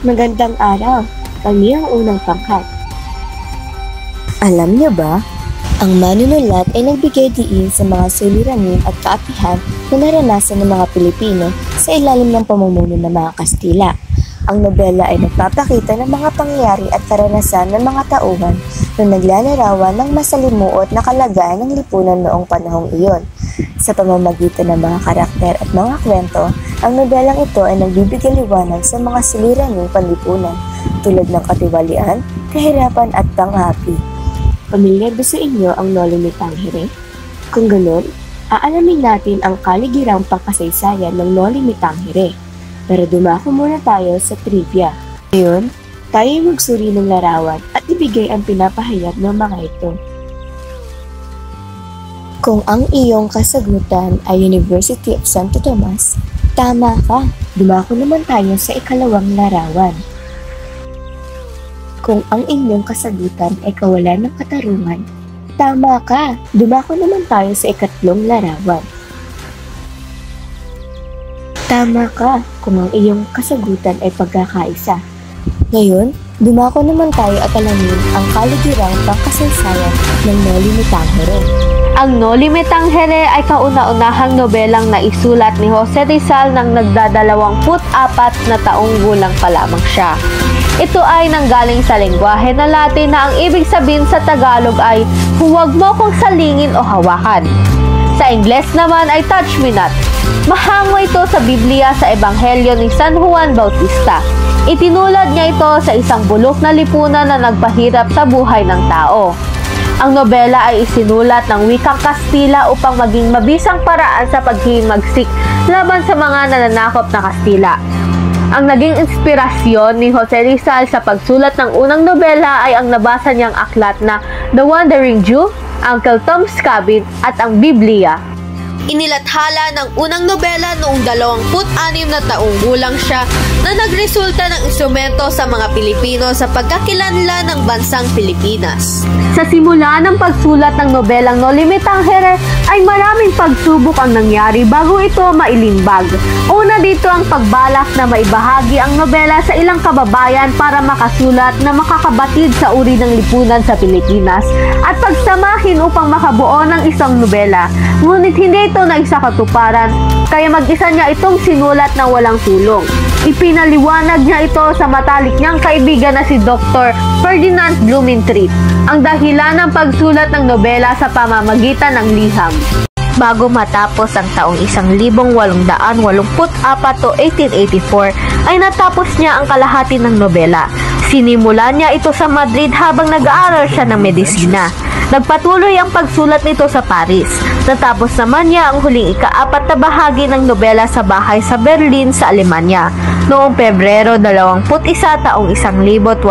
Magandang araw. Kami ang unang pangkat. Alam niyo ba, ang manunulat ay nagbigay diin sa mga suliranin at kaapihan na naranasan ng mga Pilipino sa ilalim ng pamumuno ng mga Kastila. Ang nobela ay nagpapakita ng mga pangyayari at karanasan ng mga tauhan na naglalarawan ng masalimuot na kalagayan ng lipunan noong panahong iyon. Sa pamamagitan ng mga karakter at mga kwento, ang nobelang ito ay nagbibigay liwanag sa mga suliraning panlipunan tulad ng katiwalian, kahirapan at pang-api. Pamilyar ba sa inyo ang Noli Me Tangere? Kung ganun, aalamin natin ang kaligirang pangkasaysayan ng Noli Me Tangere. Pero dumako muna tayo sa trivia. Ngayon, tayo ay magsuri ng larawan at ibigay ang pinapahayag ng mga ito. Kung ang iyong kasagutan ay University of Santo Tomas, tama ka. Dumako naman tayo sa ikalawang larawan. Kung ang inyong kasagutan ay kawalan ng katarungan, tama ka. Dumako naman tayo sa ikatlong larawan. Tama ka kung ang iyong kasagutan ay pagkakaisa. Ngayon, dumako naman tayo at alamin ang kaligirang pangkasaysayan ng Noli Me Tangere. Ang Noli Me Tangere ay kauna-unahang nobelang naisulat ni Jose Rizal nang nagdadalawamput-apat na taong gulang pa lamang siya. Ito ay nanggaling sa lengguwahe na Latin na ang ibig sabihin sa Tagalog ay huwag mo kong salingin o hawakan. Sa Ingles naman ay touch me not. Mahango ito sa Biblia sa Ebanghelyo ni San Juan Bautista. Itinulad niya ito sa isang bulok na lipunan na nagpahirap sa buhay ng tao. Ang nobela ay isinulat ng wikang Kastila upang maging mabisang paraan sa paghihimagsik laban sa mga nananakop na Kastila. Ang naging inspirasyon ni Jose Rizal sa pagsulat ng unang nobela ay ang nabasa niyang aklat na The Wandering Jew, Uncle Tom's Cabin at ang Biblia. Inilathala ng unang nobela noong 26 na taong gulang siya na nagresulta ng instrumento sa mga Pilipino sa pagkakilanlan ng bansang Pilipinas. Sa simula ng pagsulat ng nobelang Noli Me Tangere ay maraming pagsubok ang nangyari bago ito mailimbag. Una dito ang pagbalak na maibahagi ang nobela sa ilang kababayan para makasulat na makakabatid sa uri ng lipunan sa Pilipinas at pagsamahin upang makabuo ng isang nobela. Ngunit hindi ito na isa katuparan, kaya mag-isa niya itong sinulat na walang tulong. Ipinaliwanag niya ito sa matalik niyang kaibigan na si Dr. Ferdinand Blumentritt, ang dahilan ng pagsulat ng nobela sa pamamagitan ng liham. Bago matapos ang taong 1884 o 1884, ay natapos niya ang kalahati ng nobela. Sinimulan niya ito sa Madrid habang nag-aaral siya ng medisina. Nagpatuloy ang pagsulat nito sa Paris. Natapos naman niya ang huling ika-4 na bahagi ng nobela sa bahay sa Berlin sa Alemanya noong Pebrero 21 taong 1887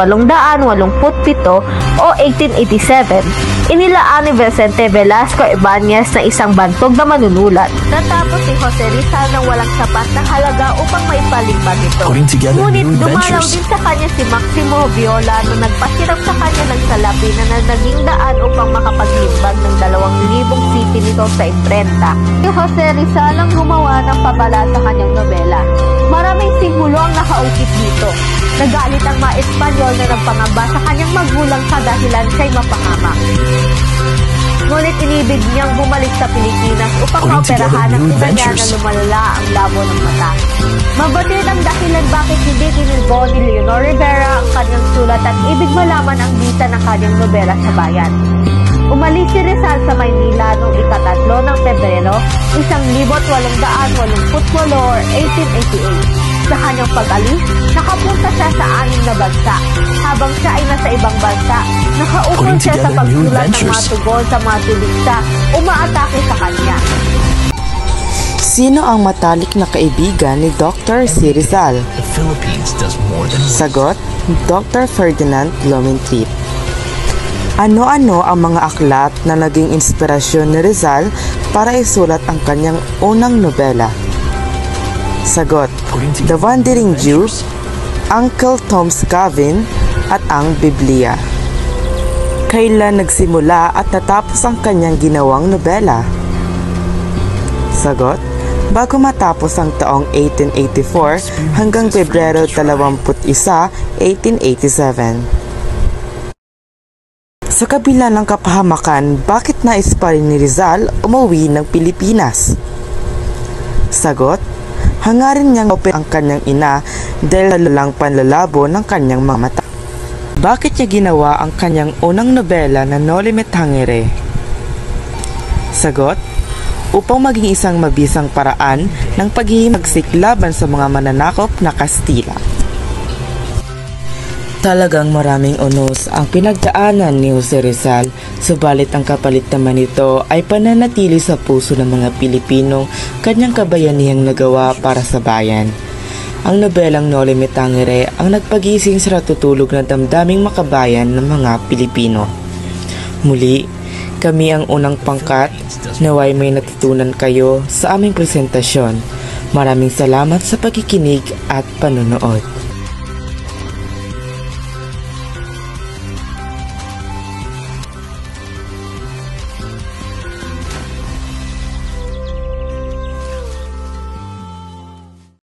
o 1887. Inilaan ni Vicente Velasco Ibanez na isang bantog na manunulat. Natapos si Jose Rizal ng walang sapat na halaga upang maipalimbag ito. Ngunit dumalaw din sa kanya si Maximo Viola na nagpahirap sa kanya ng salapi na naging daan upang makapaglimbag ng 2,000 sipi nito sa imprenta. Si Jose Rizal ang gumawa ng pabala sa kanyang nobela. Maraming simbolo ang nakaukit dito. Nagalit ang mga Espanyol na nagpangamba sa kanyang magulang sa dahilan siya'y mapangamak. Ngunit inibig niyang bumalik sa Pilipinas upang maoperahan ang ina niya na lumalala ang labo ng mata. Mabatid ang dahilan bakit hindi tinilbo ni Leonor Rivera ang kanyang sulat at ibig malaman ang bisa ng kanyang nobela sa bayan. Umalis si Rizal sa Maynila noong ika-3 ng Pebrero, 1888 or 1888. Sa kanyang pag-alis, nakapunta siya sa 6 na bansa. Habang siya ay nasa ibang bansa, nakaukol siya sa pagsulat ng mga tugon sa mga tuligsa umaatake sa kanya. Sino ang matalik na kaibigan ni Dr. C. Rizal? Sagot, Dr. Ferdinand Blumentritt. Ano-ano ang mga aklat na naging inspirasyon ni Rizal para isulat ang kanyang unang nobela? Sagot, The Wandering Jew, Uncle Tom's Cabin, at ang Biblia. Kailan nagsimula at natapos ang kanyang ginawang nobela? Sagot, bago matapos ang taong 1884 hanggang Pebrero 21, 1887. Sa kabila ng kapahamakan, bakit nais pa rin ni Rizal umuwi ng Pilipinas? Sagot, hangarin niyang open ang kanyang ina dahil lalang panlalabo ng kanyang mga mata. Bakit niya ginawa ang kanyang unang nobela na Noli Me Tangere? Sagot, upang maging isang mabisang paraan ng paghihimagsik laban sa mga mananakop na Kastila. Talagang maraming unos ang pinagdaanan ni Jose Rizal, subalit ang kapalit naman nito ay pananatili sa puso ng mga Pilipino kanyang kabayanihang nagawa para sa bayan. Ang nobelang Noli Me Tangere ang nagpagising sa natutulog na damdaming makabayan ng mga Pilipino. Muli, kami ang unang pangkat, naway may natutunan kayo sa aming presentasyon. Maraming salamat sa pagkikinig at panonood.